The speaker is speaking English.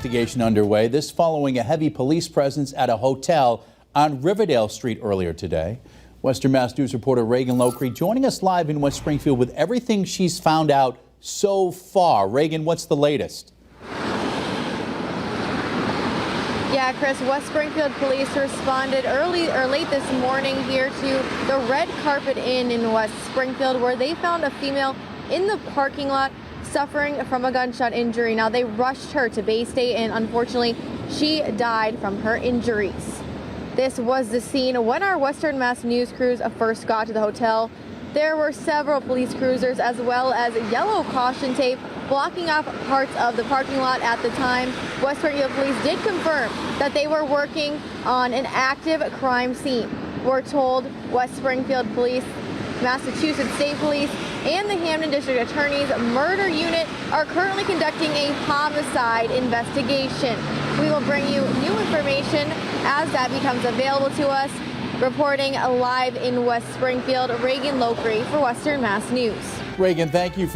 investigation underway. This following a heavy police presence at a hotel on Riverdale Street earlier today. Western Mass News reporter Reagan Locree joining us live in West Springfield with everything she's found out so far. Reagan, what's the latest? Yeah, Chris, West Springfield police responded early or late this morning here to the Red Carpet Inn in West Springfield, where they found a female in the parking lot suffering from a gunshot injury. Now, they rushed her to Bay State, and unfortunately, she died from her injuries. This was the scene when our Western Mass News crews first got to the hotel. There were several police cruisers as well as yellow caution tape blocking off parts of the parking lot at the time. West Springfield police did confirm that they were working on an active crime scene. We're told West Springfield Police, Massachusetts State Police, and the Hampden District Attorney's murder unit are currently conducting a homicide investigation. We will bring you new information as that becomes available to us. Reporting live in West Springfield, Reagan Locree for Western Mass News. Reagan, thank you for